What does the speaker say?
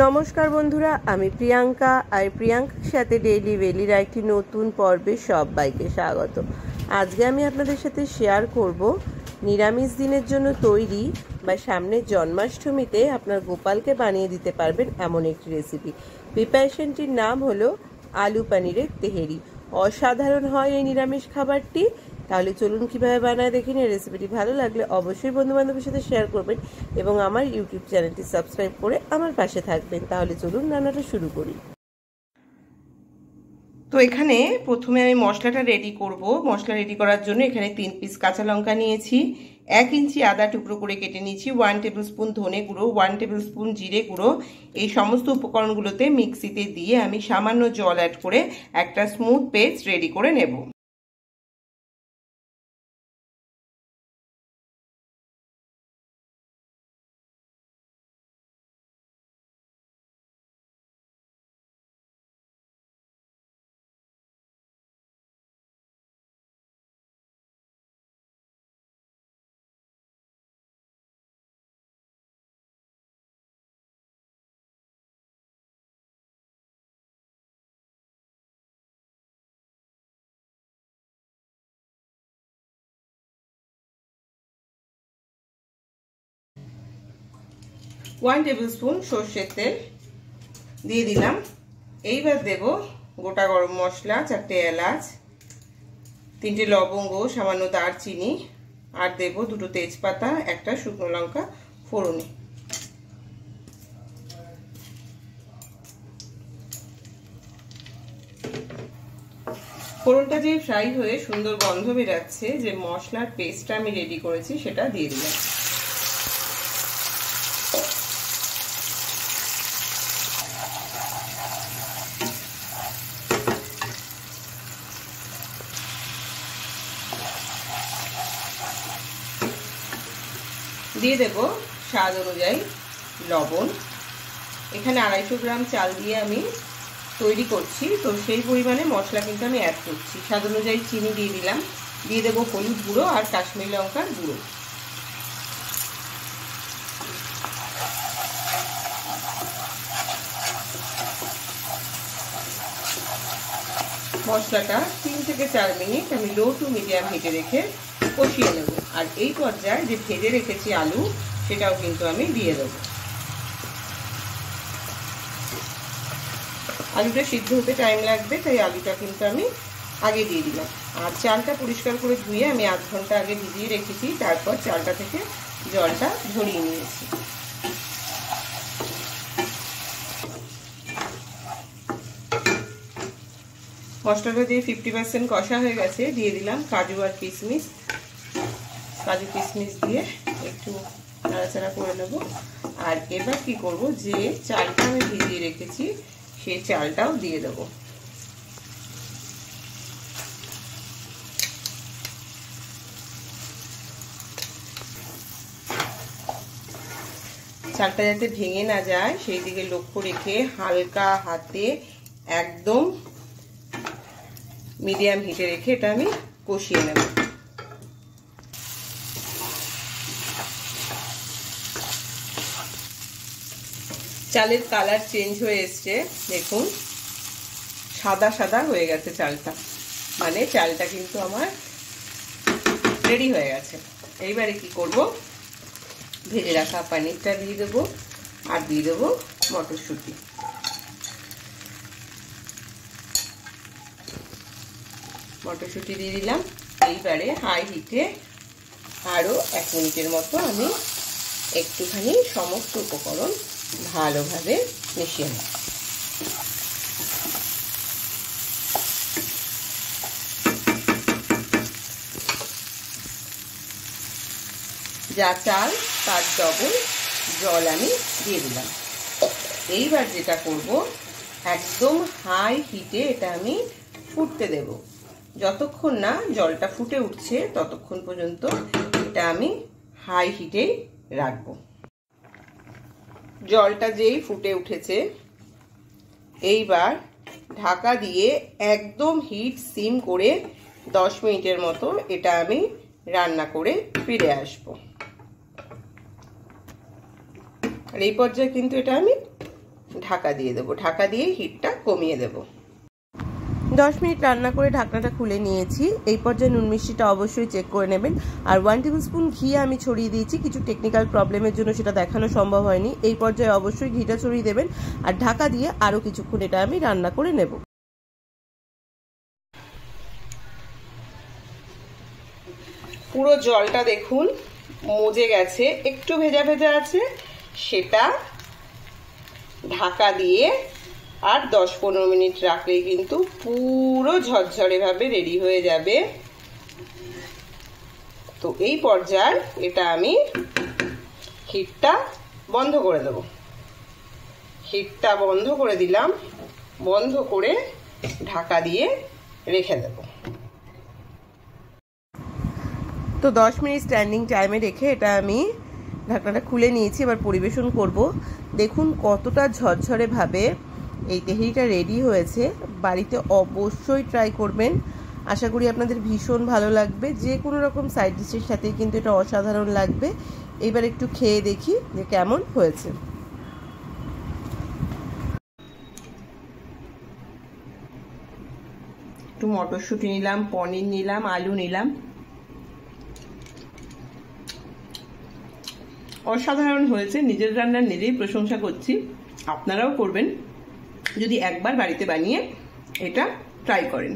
নমস্কার বন্ধুরা, আমি প্রিয়াঙ্কা আর প্রিয়াঙ্কার সাথে ডেইলি বেলির একটি নতুন পর্বে সবাইকে স্বাগত। আজকে আমি আপনাদের সাথে শেয়ার করব নিরামিষ দিনের জন্য তৈরি বা সামনের জন্মাষ্টমীতে আপনার গোপালকে বানিয়ে দিতে পারবেন এমন একটি রেসিপি। প্রিপারেশনটির নাম হলো আলু পনিরের তেহেরি। অসাধারণ হয় এই নিরামিষ খাবারটি। তাহলে চলুন কীভাবে বানায় দেখি নিন। রেসিপিটি ভালো লাগলে অবশ্যই বন্ধুবান্ধবের সাথে শেয়ার করবেন এবং আমার ইউটিউব চ্যানেলটি সাবস্ক্রাইব করে আমার পাশে থাকবেন। তাহলে চলুন রান্নাটা শুরু করি। তো এখানে প্রথমে আমি মশলাটা রেডি করব। মশলা রেডি করার জন্য এখানে 3 পিস কাঁচা লঙ্কা নিয়েছি, 1 ইঞ্চি আদা টুকরো করে কেটে নিয়েছি, 1 টেবিল স্পুন ধনে গুঁড়ো, 1 টেবিল স্পুন জিরে গুঁড়ো। এই সমস্ত উপকরণগুলোতে মিক্সিতে দিয়ে আমি সামান্য জল অ্যাড করে একটা স্মুথ পেস্ট রেডি করে নেব। ওয়ান টেবিল স্পুন সর্ষের তেল দিয়ে দিলাম। এইবার দেব গোটা গরম মশলা, 4টে এলাচ, 3টে লবঙ্গ, সামান্য দারচিনি, আর দেব 2টো তেজপাতা, একটা শুকনো লঙ্কা ফোড়নে। ফোড়নটা যে ফ্রাই হয়ে সুন্দর গন্ধ বেরাচ্ছে, যে মশলার পেস্টটা আমি রেডি করেছি সেটা দিয়ে দিলাম। দিয়ে দেব স্বাদ অনুযায়ী লবণ। এখানে 250 গ্রাম চাল দিয়ে আমি তৈরি করছি, তো সেই পরিমাণে মশলা কিন্তু আমি অ্যাড করছি। স্বাদ অনুযায়ী চিনি দিয়ে দিলাম। দিয়ে দেবো হলুদ গুঁড়ো আর কাশ্মীরি লঙ্কার গুঁড়ো। মশলাটা 3 থেকে 4 মিনিট আমি লো টু মিডিয়াম হিটে রেখে কষিয়ে নেব। আর এই পর্যায়ে যে ভেজে রেখেছি আলু, সেটাও কিন্তু আমি দিয়ে দেবো। আলুটা সিদ্ধ হতে টাইম লাগবে, তাই আলুটা কিন্তু আমি আগে দিয়ে দিলাম। আর চালটা পরিষ্কার করে ধুয়ে আমি আধ ঘন্টা আগে ভিজিয়ে রেখেছি, তারপর চালটা থেকে জলটা ঝরিয়ে নিয়েছি। মশলাটা দিয়ে 50% কষা হয়ে গেছে, দিয়ে দিলাম কাজু আর কিশমিশ। কাজু কিশমিশ দিয়ে একটু নাড়াচাড়া করে নেব। আর এবার কি করব, যে চালটা আমি ভিজিয়ে রেখেছি সেই চালটাও দিয়ে দেব। চালটা যাতে ভেঙে না যায় সেই দিকে লক্ষ্য রেখে হালকা হাতে একদম মিডিয়াম হিটে রেখে এটা আমি কষিয়ে নেব। চালের কালার চেঞ্জ হয়ে এসছে, দেখুন সাদা সাদা হয়ে গেছে চালটা, মানে চালটা কিন্তু আমার রেডি হয়ে গেছে। এইবারে কি করব, ভেজে রাখা পনিরটা দিয়ে দেবো আর দিয়ে দেবো মটরশুঁটি। মটরশুঁটি দিয়ে দিলাম। এইবারে হাই হিটে আরও 1 মিনিটের মতো আমি একটুখানি সমস্ত উপকরণ ভালোভাবে মিশিয়ে নেব। যা চাল তার ডবল জল আমি দিয়ে দিলাম। এইবার যেটা করব, একদম হাই হিটে এটা আমি ফুটতে দেব। যতক্ষণ না জলটা ফুটে উঠছে ততক্ষণ পর্যন্ত এটা আমি হাই হিটেই রাখবো। জলটা যেই ফুটে উঠেছে, এইবার ঢাকা দিয়ে একদম হিট সিম করে 10 মিনিটের মতো এটা আমি রান্না করে ফিরে আসবো। আর এই পর্যায়ে কিন্তু এটা আমি ঢাকা দিয়ে দেবো। ঢাকা দিয়ে হিটটা কমিয়ে দেবো। 10 মিনিট রান্না করে ঢাকনাটা খুলে নিয়েছি। এই পর্যায়ে নুন মিষ্টিটা অবশ্যই চেক করে নেবেন। আর 1 টেবিলস্পুন ঘি আমি ছড়িয়ে দিয়েছি, কিছু টেকনিক্যাল প্রবলেমের জন্য সেটা দেখানো সম্ভব হয়নি। এই পর্যায়ে অবশ্যই ঘিটা ছড়িয়ে দেবেন আর ঢাকা দিয়ে আরও কিছুক্ষণ এটা আমি রান্না করে নেব। পুরো জলটা দেখুন মজে গেছে, একটু ভেজা ভেজা আছে, সেটা ঢাকা দিয়ে আর 10-15 মিনিট রাখলেই কিন্তু পুরো ঝরঝরে ভাবে রেডি হয়ে যাবে। তো এই পর্যায়ে এটা আমি হিটটা বন্ধ করে দেব। হিটটা বন্ধ করে দিলাম, বন্ধ করে ঢাকা দিয়ে রেখে দেব। তো 10 মিনিট স্ট্যান্ডিং টাইমে রেখে এটা আমি ঢাকনাটা খুলে নিয়েছি। এবার পরিবেশন করব। দেখুন কতটা ঝরঝরে ভাবে এই তেহারিটা রেডি হয়েছে। বাড়িতে অবশ্যই ট্রাই করবেন, আশা করি আপনাদের ভীষণ ভালো লাগবে। যে কোনো রকম সাইড ডিশের সাথে কিন্তু এটা অসাধারণ লাগবে। এবার একটু খেয়ে দেখি যে কেমন হয়েছে। একটু মটরশুঁটি নিলাম, পনির নিলাম, আলু নিলাম। অসাধারণ হয়েছে। নিজের রান্নার নিজেই প্রশংসা করছি, আপনারাও করবেন যদি একবার বাড়িতে বানিয়ে এটা ট্রাই করেন।